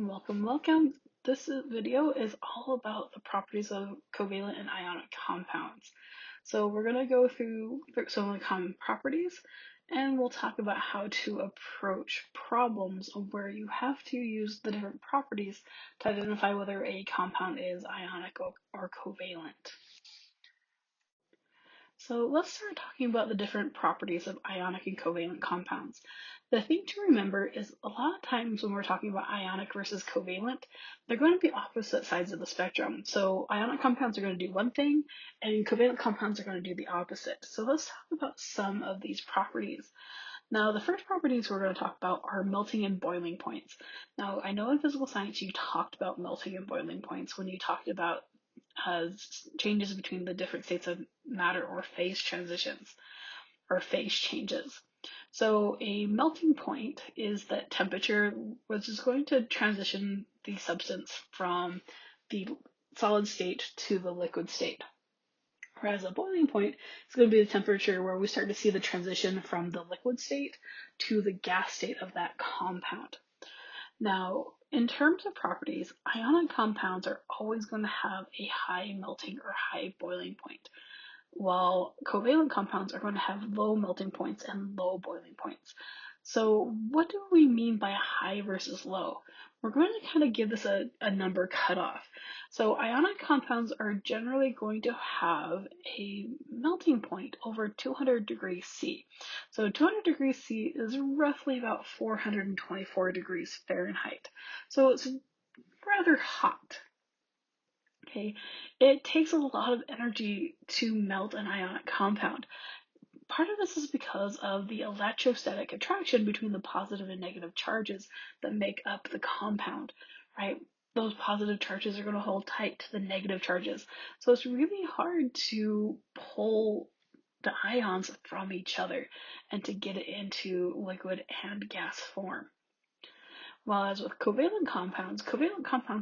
Welcome. Video is all about the properties of covalent and ionic compounds. So we're going to go through some of the common properties, and we'll talk about how to approach problems where you have to use the different properties to identify whether a compound is ionic or covalent. So let's start talking about the different properties of ionic and covalent compounds. The thing to remember is a lot of times when we're talking about ionic versus covalent, they're going to be opposite sides of the spectrum. So ionic compounds are going to do one thing and covalent compounds are going to do the opposite. So let's talk about some of these properties. Now, the first properties we're going to talk about are melting and boiling points. Now, I know in physical science you talked about melting and boiling points when you talked about changes between the different states of matter or phase transitions or phase changes. So a melting point is that temperature which is going to transition the substance from the solid state to the liquid state. Whereas a boiling point is going to be the temperature where we start to see the transition from the liquid state to the gas state of that compound. Now, in terms of properties, ionic compounds are always going to have a high melting or high boiling point, while covalent compounds are going to have low melting points and low boiling points. So what do we mean by high versus low? We're going to kind of give this a number cutoff. So ionic compounds are generally going to have a melting point over 200 degrees C. So 200 degrees C is roughly about 424 degrees Fahrenheit. So it's rather hot. Okay, it takes a lot of energy to melt an ionic compound. Part of this is because of the electrostatic attraction between the positive and negative charges that make up the compound, right? Those positive charges are going to hold tight to the negative charges. So it's really hard to pull the ions from each other and to get it into liquid and gas form. While as with covalent compounds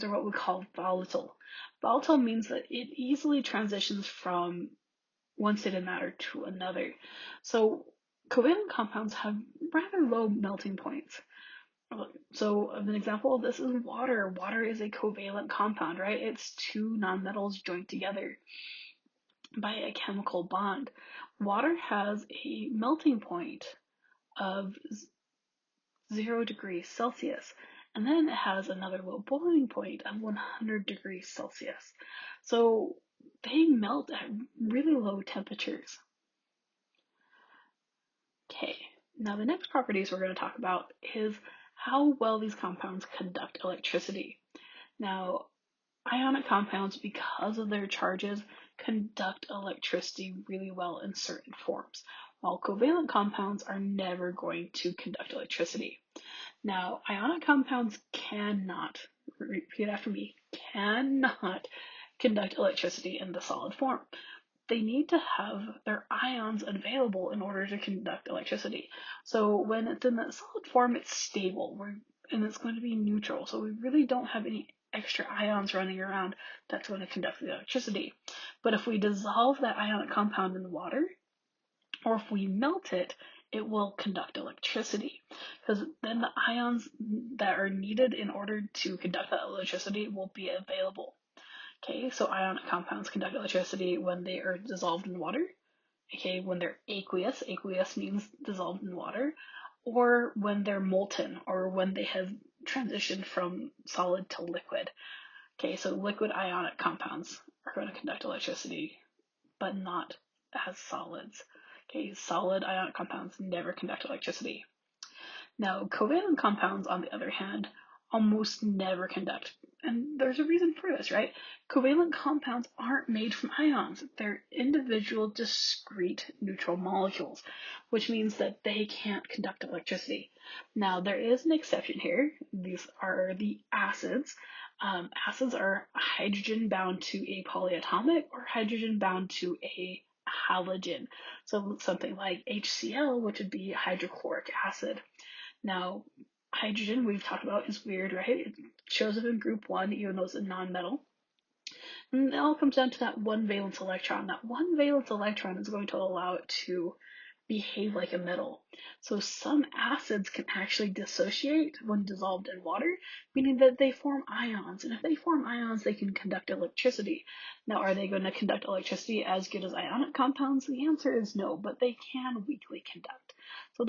are what we call volatile. Volatile means that it easily transitions from one state of matter to another. So covalent compounds have rather low melting points. So an example of this is water. Water is a covalent compound, right? It's two nonmetals joined together by a chemical bond. Water has a melting point of 0 degrees Celsius, and then it has another low boiling point of 100 degrees Celsius. So they melt at really low temperatures. Okay, now the next properties we're going to talk about is how well these compounds conduct electricity. Now, ionic compounds, because of their charges, conduct electricity really well in certain forms, while covalent compounds are never going to conduct electricity. Now, ionic compounds cannot, repeat after me, cannot conduct electricity in the solid form. They need to have their ions available in order to conduct electricity. So when it's in that solid form, it's stable, and it's going to be neutral. So we really don't have any extra ions running around that's going to conduct the electricity. But if we dissolve that ionic compound in water, or if we melt it, it will conduct electricity, because then the ions that are needed in order to conduct that electricity will be available. Okay, so ionic compounds conduct electricity when they are dissolved in water. Okay, when they're aqueous, aqueous means dissolved in water, or when they're molten, or when they have transitioned from solid to liquid. Okay, so liquid ionic compounds are going to conduct electricity, but not as solids. Okay, solid ionic compounds never conduct electricity. Now, covalent compounds, on the other hand, almost never conduct. And there's a reason for this, right? Covalent compounds aren't made from ions. They're individual, discrete neutral molecules, which means that they can't conduct electricity. Now, there is an exception here. These are the acids. Acids are hydrogen bound to a polyatomic or hydrogen bound to a halogen. So something like HCl, which would be hydrochloric acid. Now, hydrogen, we've talked about, is weird, right? It shows up in group 1, even though it's a non-metal. And it all comes down to that one valence electron. That one valence electron is going to allow it to behave like a metal. So some acids can actually dissociate when dissolved in water, meaning that they form ions. And if they form ions, they can conduct electricity. Now, are they going to conduct electricity as good as ionic compounds? The answer is no, but they can weakly conduct. So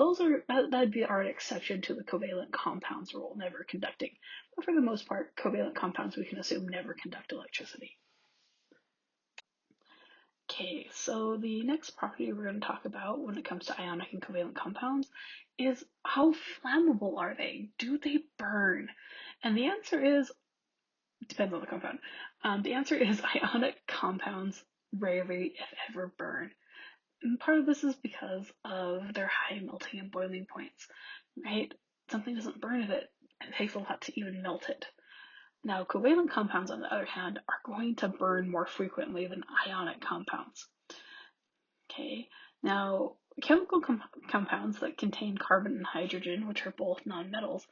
that'd be our exception to the covalent compounds rule, never conducting. But for the most part, covalent compounds we can assume never conduct electricity. Okay, so the next property we're going to talk about when it comes to ionic and covalent compounds is how flammable are they? Do they burn? And the answer is, depends on the compound. The answer is ionic compounds rarely, if ever, burn. And part of this is because of their high melting and boiling points, right? Something doesn't burn if it takes a lot to even melt it. Now, covalent compounds, on the other hand, are going to burn more frequently than ionic compounds. Okay, now chemical compounds that contain carbon and hydrogen, which are both nonmetals,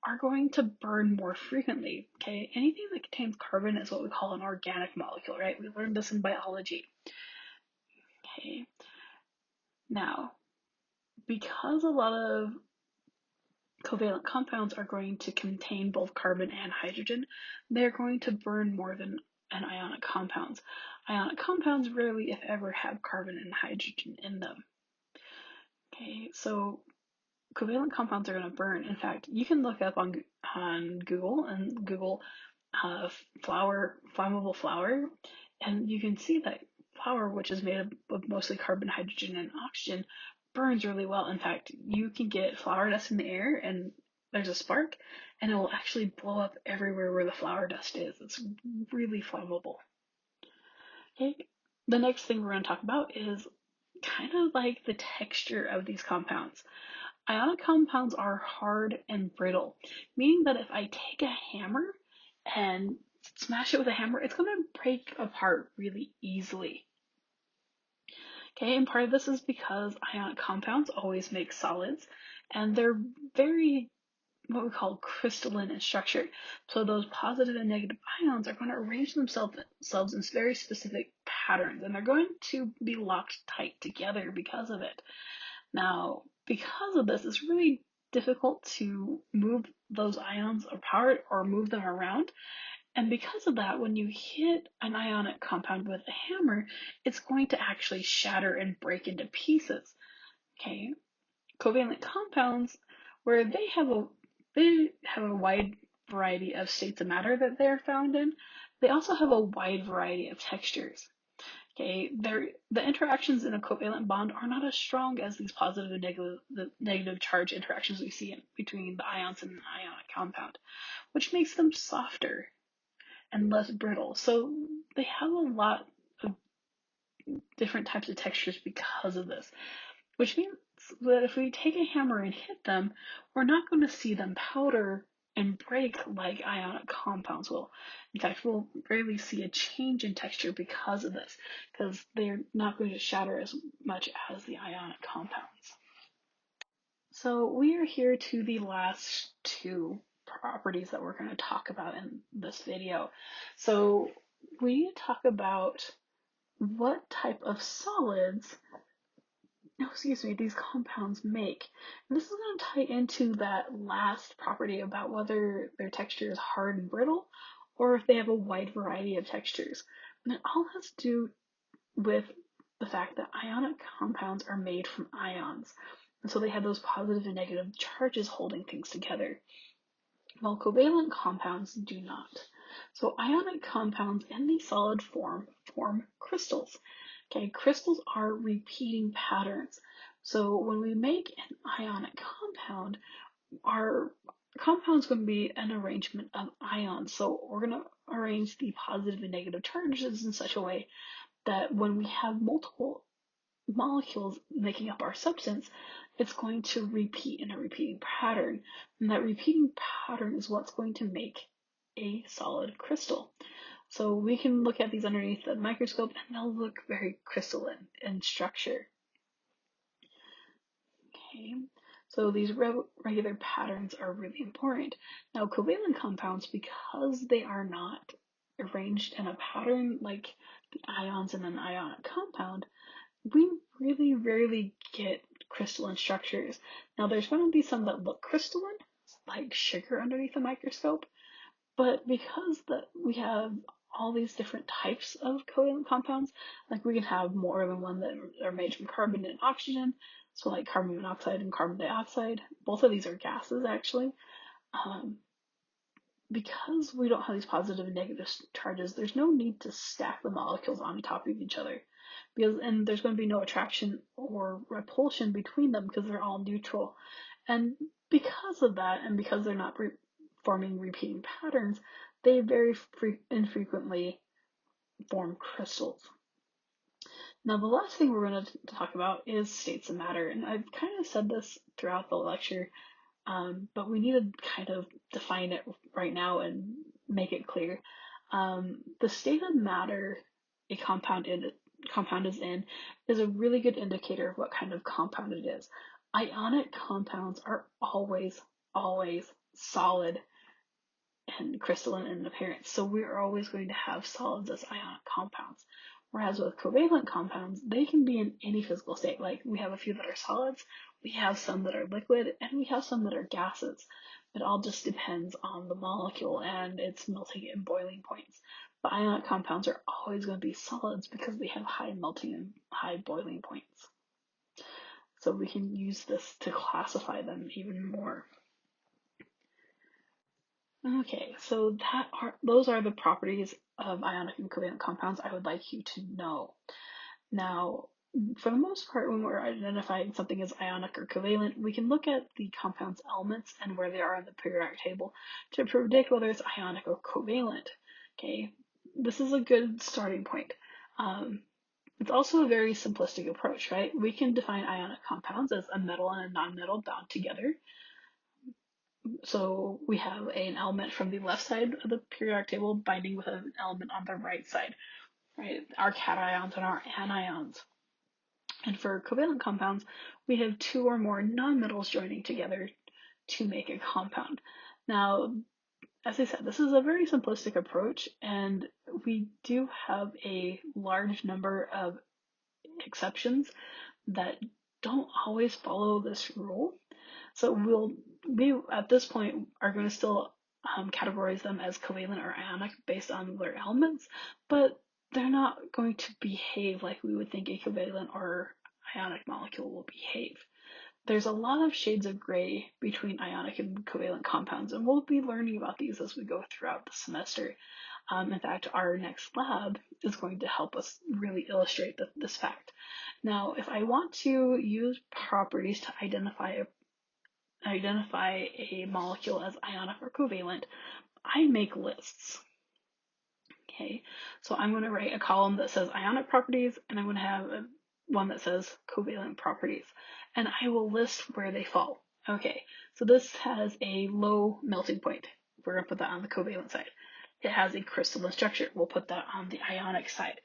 are going to burn more frequently. Okay, anything that contains carbon is what we call an organic molecule, right? We learned this in biology. Okay, now because a lot of covalent compounds are going to contain both carbon and hydrogen, they're going to burn more than an ionic compounds. Ionic compounds rarely, if ever, have carbon and hydrogen in them. Okay, so covalent compounds are going to burn. In fact, you can look up on Google and Google flammable flour, and you can see that flour, which is made up of mostly carbon, hydrogen, and oxygen, burns really well. In fact, you can get flour dust in the air and there's a spark, and it will actually blow up everywhere where the flour dust is. It's really flammable. Okay, the next thing we're going to talk about is kind of like the texture of these compounds. Ionic compounds are hard and brittle, meaning that if I take a hammer and smash it with a hammer, it's going to break apart really easily. Okay, and part of this is because ionic compounds always make solids, and they're very what we call crystalline in structure. So those positive and negative ions are going to arrange themselves in very specific patterns, and they're going to be locked tight together because of it. Now, because of this, it's really difficult to move those ions apart or move them around. And because of that, when you hit an ionic compound with a hammer, it's going to actually shatter and break into pieces. Okay, covalent compounds, where they have a wide variety of states of matter that they're found in, they also have a wide variety of textures. Okay, the interactions in a covalent bond are not as strong as these positive and negative charge interactions we see between the ions in an ionic compound, which makes them softer and less brittle. So they have a lot of different types of textures because of this, which means that if we take a hammer and hit them, we're not going to see them powder and break like ionic compounds will. In fact, we'll rarely see a change in texture because of this, because they're not going to shatter as much as the ionic compounds. So we are here to the last two properties that we're going to talk about in this video. So we need to talk about what type of solids these compounds make. And this is going to tie into that last property about whether their texture is hard and brittle or if they have a wide variety of textures. And it all has to do with the fact that ionic compounds are made from ions. And so they have those positive and negative charges holding things together, while covalent compounds do not. So ionic compounds in the solid form crystals. Okay, crystals are repeating patterns. So when we make an ionic compound, our compound's going to be an arrangement of ions. So we're going to arrange the positive and negative charges in such a way that when we have multiple molecules making up our substance, it's going to repeat in a repeating pattern. And that repeating pattern is what's going to make a solid crystal. So we can look at these underneath the microscope and they'll look very crystalline in structure. Okay, so these regular patterns are really important. Now covalent compounds, because they are not arranged in a pattern like the ions in an ionic compound, we really rarely get crystalline structures. Now there's going to be some that look crystalline, like sugar underneath a microscope, but because we have all these different types of covalent compounds, like we can have more than one that are made from carbon and oxygen, so like carbon monoxide and carbon dioxide. Both of these are gases actually. Um, because we don't have these positive and negative charges, there's no need to stack the molecules on top of each other. And there's going to be no attraction or repulsion between them because they're all neutral. And because of that, and because they're not forming repeating patterns, they very infrequently form crystals. Now, the last thing we're going to talk about is states of matter. And I've kind of said this throughout the lecture, but we need to kind of define it right now and make it clear. The state of matter a compound is in is a really good indicator of what kind of compound it is. Ionic compounds are always solid and crystalline in appearance, so we're always going to have solids as ionic compounds. Whereas with covalent compounds, they can be in any physical state. Like we have a few that are solids, we have some that are liquid, and we have some that are gases. It all just depends on the molecule and its melting and boiling points. But ionic compounds are always going to be solids because they have high melting and high boiling points. So we can use this to classify them even more. Okay, so those are the properties of ionic and covalent compounds I would like you to know. Now, for the most part, when we're identifying something as ionic or covalent, we can look at the compound's elements and where they are in the periodic table to predict whether it's ionic or covalent. Okay, this is a good starting point. It's also a very simplistic approach, right? We can define ionic compounds as a metal and a nonmetal bound together. So we have an element from the left side of the periodic table binding with an element on the right side, right? Our cations and our anions. And for covalent compounds, we have two or more nonmetals joining together to make a compound. Now, as I said, this is a very simplistic approach, and we do have a large number of exceptions that don't always follow this rule. So we at this point are going to still categorize them as covalent or ionic based on their elements, but they're not going to behave like we would think a covalent or ionic molecule will behave. There's a lot of shades of gray between ionic and covalent compounds, and we'll be learning about these as we go throughout the semester. In fact, our next lab is going to help us really illustrate this fact. Now, if I want to use properties to identify a molecule as ionic or covalent, I make lists. Okay, so I'm going to write a column that says ionic properties, and I'm going to have one that says covalent properties, and I will list where they fall. Okay, so this has a low melting point. We're going to put that on the covalent side. It has a crystalline structure. We'll put that on the ionic side.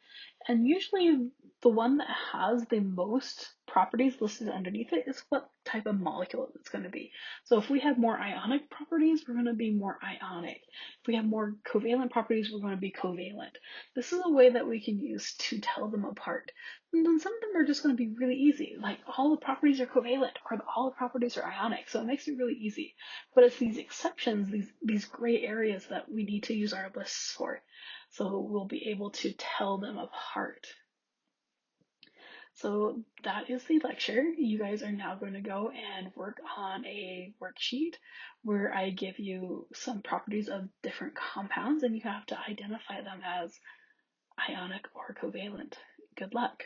And usually the one that has the most properties listed underneath it is what type of molecule it's going to be. So if we have more ionic properties, we're going to be more ionic. If we have more covalent properties, we're going to be covalent. This is a way that we can use to tell them apart. And then some of them are just going to be really easy, like all the properties are covalent or all the properties are ionic, so it makes it really easy. But it's these exceptions, these gray areas that we need to use our lists for, so we'll be able to tell them apart. So that is the lecture. You guys are now going to go and work on a worksheet where I give you some properties of different compounds, and you have to identify them as ionic or covalent. Good luck.